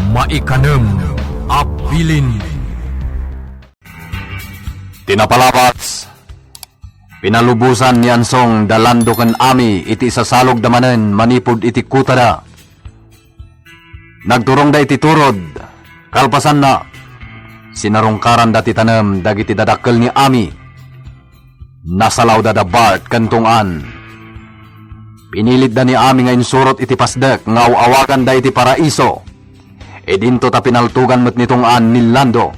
Maikanem Abilin. Tinapalabas. Pinalubusan ni Ansong dalando ken ami iti sasalog damanen manipod iti kutada. Nagturong da iti turod. Kalpasan na. Sinarungkaran dati tanem dagiti dadakkel ni ami. Nasalaw da Bart kantungan. Pinilit da ni ami nga insurot iti pasdek nga awagan da iti paraiso. E dinto ta pinaltugan met nitong an ni Lando.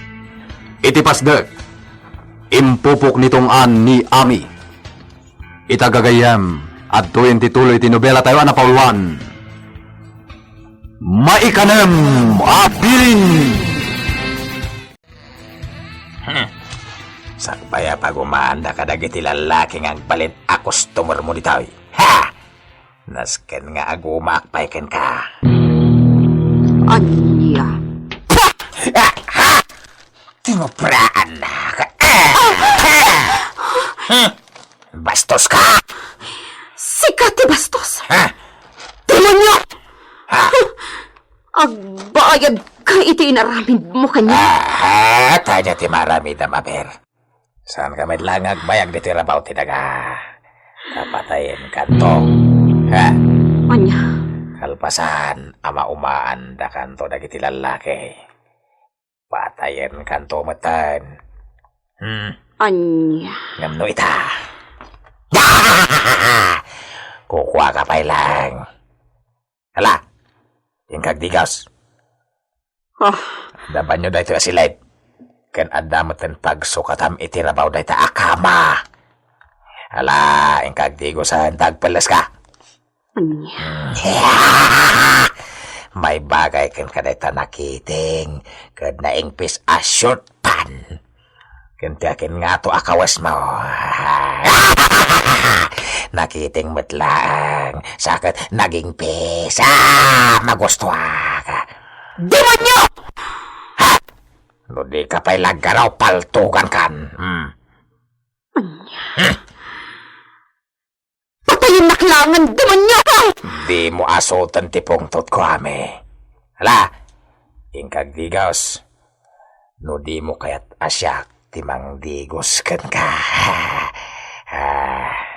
Iti pasdek, impupok nitong an ni ami. Itagagayam at tuwin tituloy iti nobela tayo na pauluan. Maikanem Abilin. Sakbaya pagumanda ka dagiti lalaki nga agpalit a customer mo ditoy. Ha! Nasken nga agumakpay ken ka. Anya? Tinupraan na ka. Bastos ka! Sikati bastos! Ha? Demonyo! Ha? Agbayad ka iti inaramid mo kanya. Tayo ti marami na maber. Saan ka lang agbayag dito rabaw tinaga? Kapatayin kanto. Ha? Anya? Kalpasan, ama umaan da kanto dagiti lalaki. Patayin kanto matan. Anya? Ngamno ita. Kukuha ka pa lang. Hala, yung kagdigas. Daban nyo dahito asilid. Kan adamatan pagsukatam itirabaw dahito akama. Hala, yung kagdigosan tagpalas ka. Anya? May bagay kan kadayta nakiting. Kad naingpis a short pan. Kantiakin nga to akawas mo. Nakiting matlang. Sakit naging pis. Magustuha ka. Demonyo! Ha? No di ka pa'y laggaraw paltugan kan. Anya? Patayin naklangan, demonyo ka! Di mo asultan tipong tot ko ame. Hala, ingkag digos. No di mo kayat asyak. Timang digos kan ka.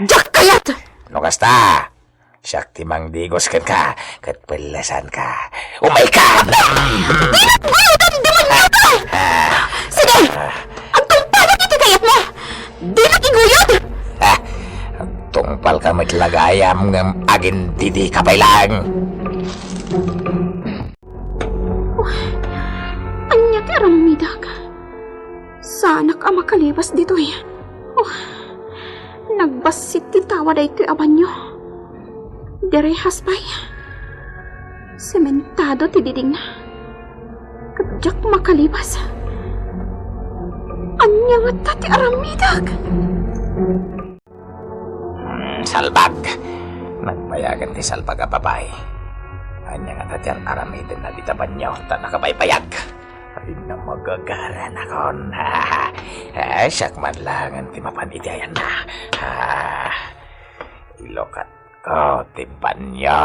Jak kayat! No kasta. Siyak timang digos kan ka. Kat pelasan ka. Umay ka! Pinagbayad ang demonyo ka! Sige! Ang tungpalan iti kayat mo! Di nakiguyod! Tungpal ka maglagayam ng agin didi kapailang. Anya ti aramidag. Sana ka makalibas dito eh. Nagbasit ti tawa da ito'y abanyo. Direhas pa'y. Sementado ti diding na. Kadyak makalibas. Anya nga ta ti aramidag. Salbag. Nagbayagan ti salbag a babay. Anya nga tatyan aramidin na ditaban nyo. Ta nakabaybayag. Ay na magagara na kon. Siyak man lang ang timapanitiayan na. Ilokat ko, timpan nyo.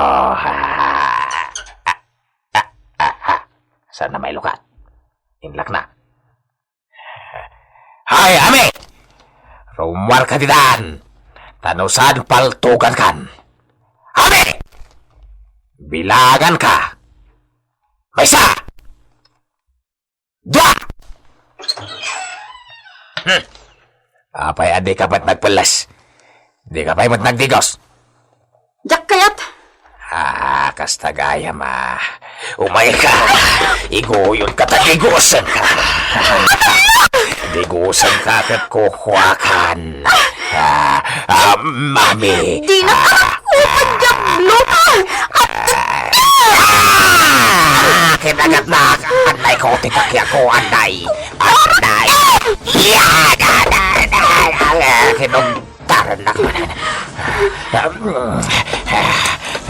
Saan na may lukat? Inlak na. Hay, ame! Rumwar ka didan. Tanusan paltugan kan. Ame! Bilagan ka. Maysa! Dua! Apay adi ka ba't nagpulas? Di ka pa'y mat nagdigos? Jak kayat! Kasta gaya ma. Umay ka. Iguyon ka tagigusan ka. Digusan ka kat kuhwakan. Mami. Di na ako padyablo ka! Kinagat na anday ko titakya ko anday. Anday. Kinugtaran na ko.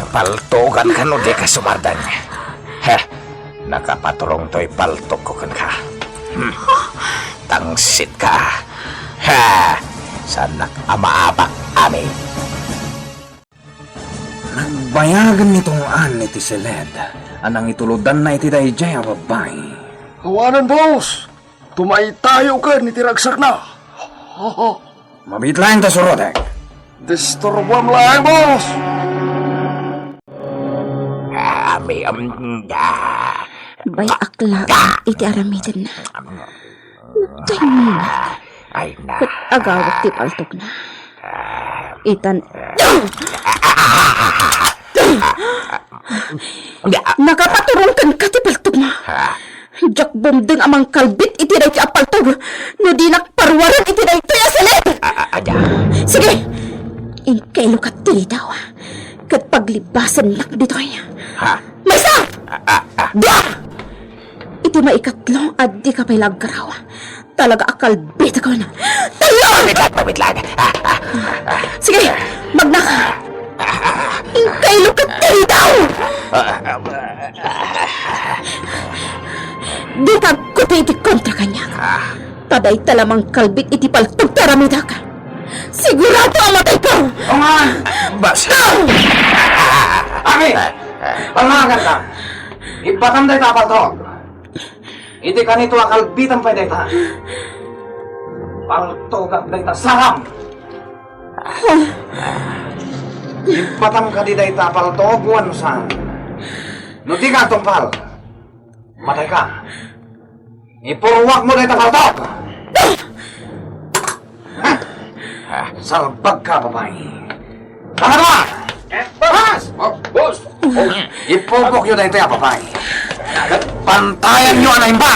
Paltugan ka no di ka sumardan. Nakapaturong to'y paltok ko kan ka. Tangsit ka. Sanak amaabak amin. Nagbayagan nitong an iti siled. Anang ituludan na iti dayjay, babay. Hawanan, boss! Tumay tayo ka, nitiragsak na! Mabit lang ta surodek. Disturbam lang, boss! Ami, Bay akla iti aramiden na. Nagtay mo na. ay na. Kat agawat ti paltok na. Itan. Nakapaturungkan ka ti paltok na. Jak bomdeng amang kalbit iti day ti apaltog. No di nakparwaran iti day to ya salit. Sige. Inkaylo ka tili daw. Kat paglibasan lak dito niya. Maysa! Dia! Iti maikatlong at di ka pa'y lagkaraw. Talaga akalbit ako na. Talon! Wait lang. Sige, magnaka. Inkaylo ka tili daw. Di ka kuti iti kontra kanya. Taday talamang kalbit iti paltog taramida ka. Sigurado ang matay ko. Bas. Ami! Panagan ka! Ibatam day tapal to! Hindi ka nito akalbitan pa day ta! Paltogak day ta saram! Ibatam ka di day tapal to buwan san! No di ka tumpal! Matay ka! Ipurwak mo day tapal to! Salbag ka, babae! Kakadwa! Bahas! Boss! Ipupok yun na ito, babae! Pantayan nyo ang imba!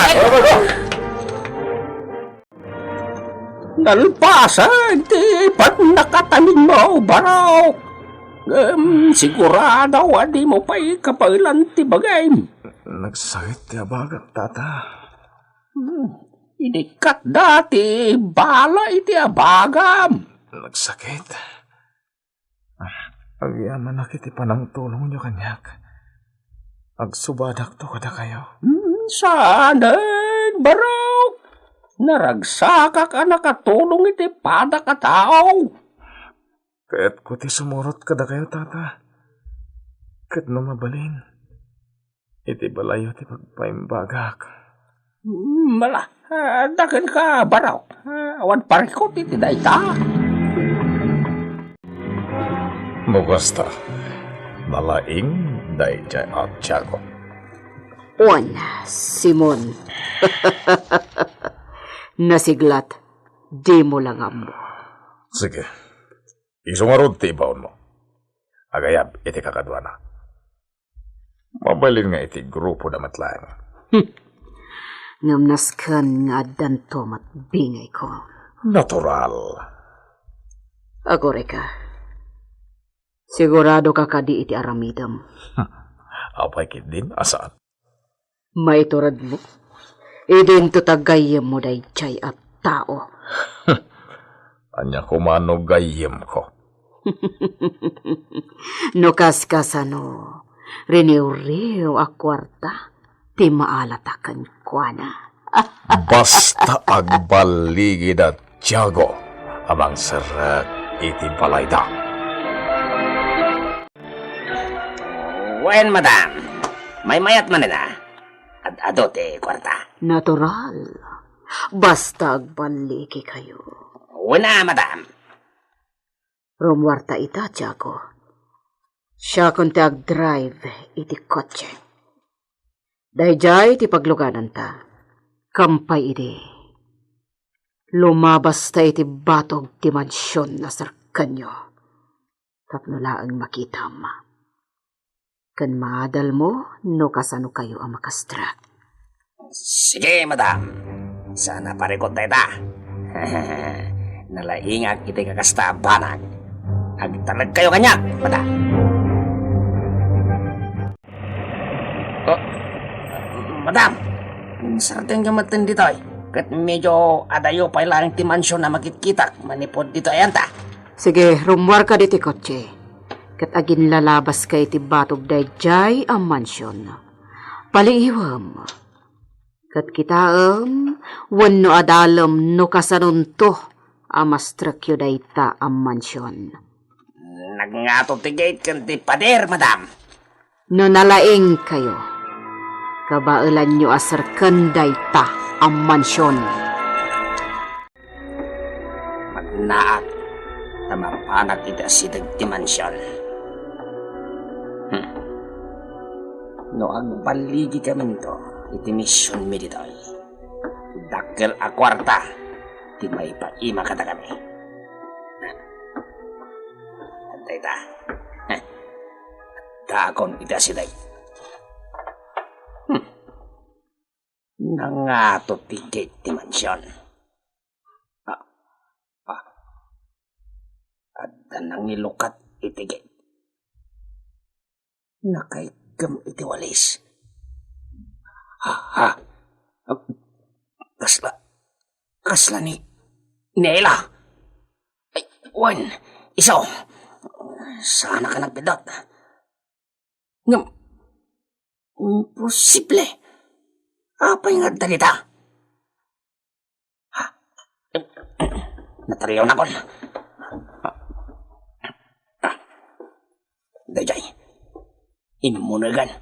Nalpasan, di ba't nakatanin mo, Barok? Sigurado, di mo pa ikapalan ti bagay. Nagsakit ti abagat, tata. Inikat dati, bala iti abagam. Nagsakit. Agyaman na kiti panang tulong nyo kanyak. Agsubadak to kada kayo. Saan, Barok? Naragsaka ka nakatulong iti pada ka tao. Kaya't ko ti sumurot kada kayo, tata. Kat no mabalin. Iti balayo ti pagpaimbagak. Mala, dagan ka, Barok. Awan parikot iti dayta. Mugasta. Nalaing dayjay at tiyago. Juan, Simon. Nasiglat, di mo lang amo. Sige. Isumarod ti ibaon mo. Agayab, iti kakadwa na. Mabalin nga iti grupo na matlang. Ngamnaskan nga danto mat bingay ko. Natural. Agore ka. Sigurado ka kadi iti aramidam. Apay kit din, asaan? May turad mo. Idin to tagayam mo day chay at tao. Anya kumano gayem ko. No kaskasano, riniw-riw a kwarta, ti maalatakan kwa na. Basta agbaligid at tiyago, amang sarat iti balayda. Wen, madam. May mayat man na. Adote, kwarta. Natural. Basta agbaligi kayo. Wala, madam. Rumwarta ita, Tiago. Siya kung ti ag-drive iti kotse. Dayjay ti pagluganan ta. Kampay iti. Lumabas ta iti batog ti mansyon na sarkanyo. Tapno laang makitam. Kan maadal mo, no kasano kayo ang makastra. Sige, madam. Sana parikot tayo ta. Nalaingag iti kakasta banag. Agtalag kayo kanya, madam. Madam, sarting gamatin dito eh. Kat medyo adayo pa ilang ti mansyon na makitkitak. Manipod dito ayan ta. Sige, rumwar ka diti kotse. Kat agin lalabas kay ti batog dayjay ang mansyon. Paliiwam. Kat kitaam, wano adalam no kasanunto amastrakyo dayta ang mansyon. Nagngato ti gate kan ti pader, madam. No nalaing kayo, kabailan nyo asar kanday ta ang mansyon. Magnaat, tamapanak ita si Dagdimansyon. No agbaligi kami to, iti misyon mi ditoy. Dakkel a kwarta, ti may paima kata kami. Antay ta. Dakon ita si Dag. Nangato ti gate ti mansyon. At nangilukat iti gate. Nakaigam iti walis. Kasla ni Nela. Ay, Juan, isaw. Sana ka nagpidot. Ngam, imposible. Apay nga dalita. Natariyaw na kon. Dayjay, imunagan.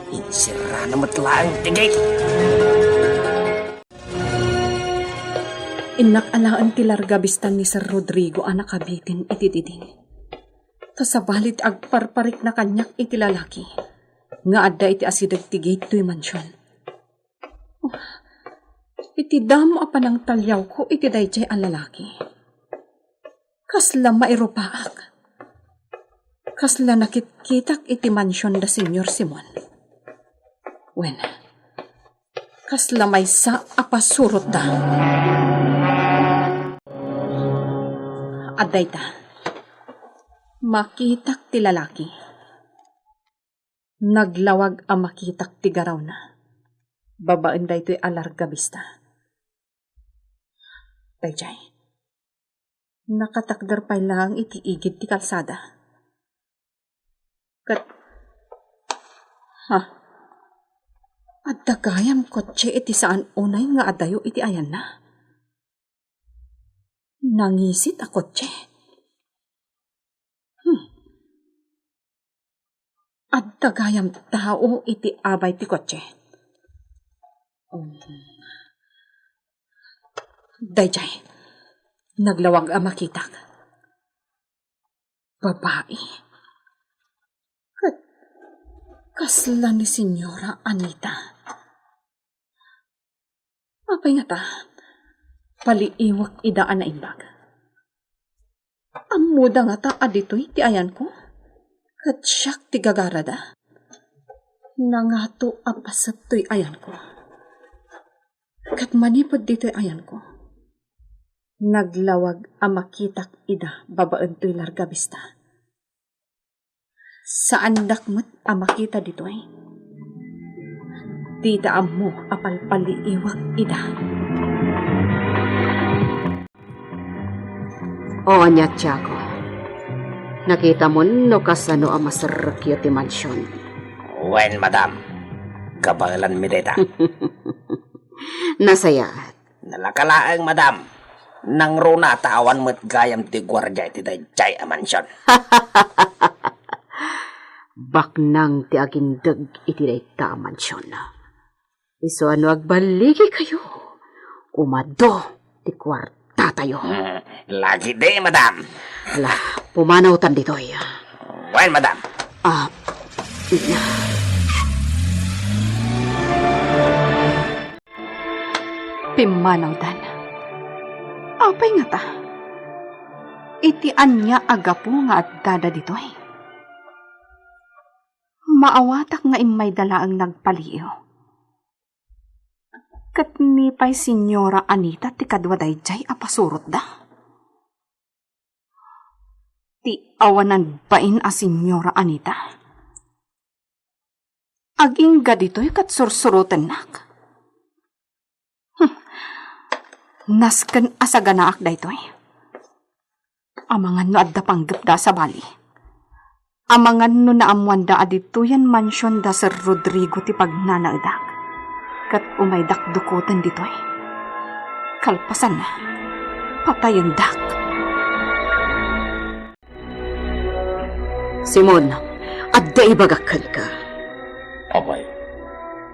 Insira na matlaang tigay. Inakalaan ti largabistan ni Sir Rodrigo anak kabitin iti diding. Tasabalit agparparik na kanyak iti lalaki. Nga adda iti asidag ti gate to'y mansyon. Iti damo apa ng talyaw ko iti dayjay ang lalaki. Kasla mairupaak. Kasla nakitkitak iti mansyon da Senyor Simon. Wen, kasla may sa apasurot da. Aday ta, makitak ti lalaki. Naglawag ang makitak ti garaw na. Babaan da ito'y alargabista. Dayjay, nakatakder pa lang iti igid ti kalsada. At dagayam kotse iti saan unay nga adayo iti ayan na. Nangisit a kotse. At dagayam tao iti abay ti kotse. Dayjay, naglawag ang makitak. Babae. Kasla ni Senyora Anita. Apay nga ta, paliiwak idaan na imbag. Amuda nga ta adito'y ti ayan ko. Kat siyak ti gagarada. Nangato apasat to'y ayan ko. Kat manipod dito'y ayan ko. Naglawag ang makitak ida babaan to'y largabista. Saan dakmat ang makita dito'y? Di daam mo apalpaliiwag ida. O anya Tiago, nakita mo no kasano ang masarkyo ti mansyon. Wen, madam. Kabalan mi deta. Nasaya. Nalakalaang, madam. Nang runa tawan mo't gayam ti gwardya iti dayjay a mansyon. Baknang ti agindag iti dayta a mansyon. Iso ano agbaligi kayo. Umado ti kwarta tayo. Lagi di, madam. Hala, pumanawtan dito'y. Wen, madam. Pimanawdan. Apay nga ta. Iti anya agapo nga at dada dito'y. Maawatak nga imay dalaang nagpaliyo. Kat ni pa'y Senyora Anita ti kadwa dayjay apasurot da. Ti awanan bain a Senyora Anita. Aging gadito'y kat sursurutan nak. Nasken asaganaak daytoy. Amangan no adda panggap da sa bali. Amangan no naamuan da adituyan mansyon da Sir Rodrigo ti pagnanaidak. Kat umaydak dukotan ditoy. Kalpasan na. Patayon dak. Simon, at daibagakan ka. Apay,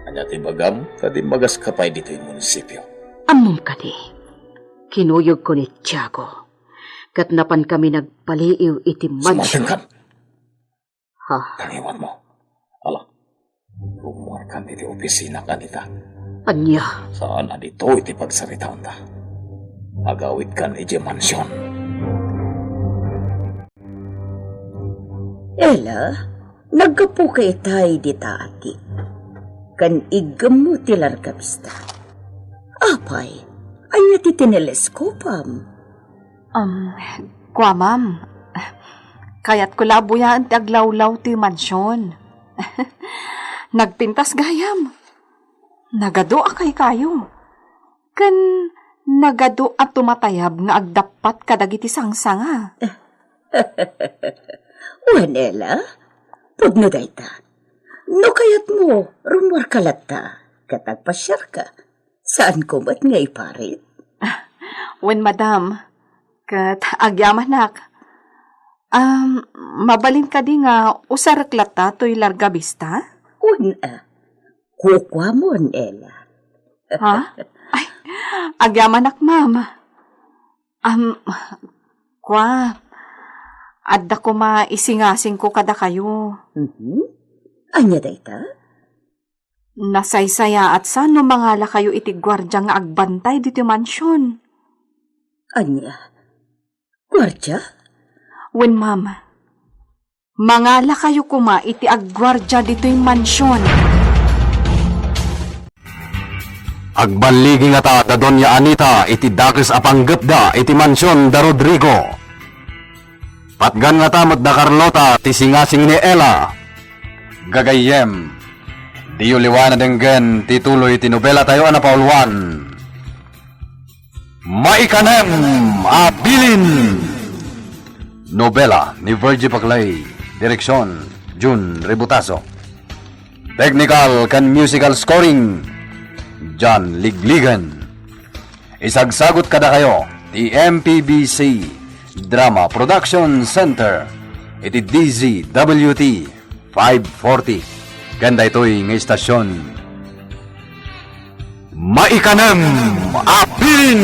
anya ti bagam, kadi magas kapay dito yung munisipyo. Amom ka di. Kinuyog ko ni Tiago. Katnapan kami nagpaliiw iti mansyon. Sumatengkan, Ha? tangiwan mo. Ala, rumuar kan diti opisina kanita. Anya? Saan adito iti pagsaritaan ta? Agawid kan iti mansyon. Ela, nagkapo kay tay di taati. Kan igam mo ti largabista. Apay, anya ti tineleskopam. Kwa, ma'am. Kaya't ko labuyaan ti aglawlaw ti mansyon. Nagpintas gayam. Nagado akay kayo. Kan nagado at tumatayab nga agdapat kadagiti sangsanga. Wanela, pudno dayta. No kayat mo, rumor kalata, katagpasyar ka. Saan ko ba't nga iparit? Wen, madam, kat agyamanak. Mabalin ka di nga usaraklata to'y largabista? Una, kukwa mo, Ela. Ha? Ay, agyamanak, ma'am. Kwa, adda ko maisingasing ko kada kayo. Anya dayta? Nasaysaya at saan no mangala kayo iti gwardya nga agbantay dito mansyon? Anya? Gwardya? Wen, ma'am, mangala kayo kuma iti agwardya dito mansyon. Agbaligi nga ta da Doña Anita iti dakes apanggepda iti mansyon da Rodrigo. Patgan nga tamot da Carlota ti singasing ni Ella. Gagayem, di uliwana denggen tituloy ti nobela tayo na paulwan. Maikanem Abilin! Nobela ni Virgie Paclay, direksyon Jun Rebutaso. Technical kan musical scoring John Ligligan. Isagsagot kada kayo ti MPBC Drama Production Center iti DZWT 540. Ganda ito'y ng istasyon. Maikanem Abilin!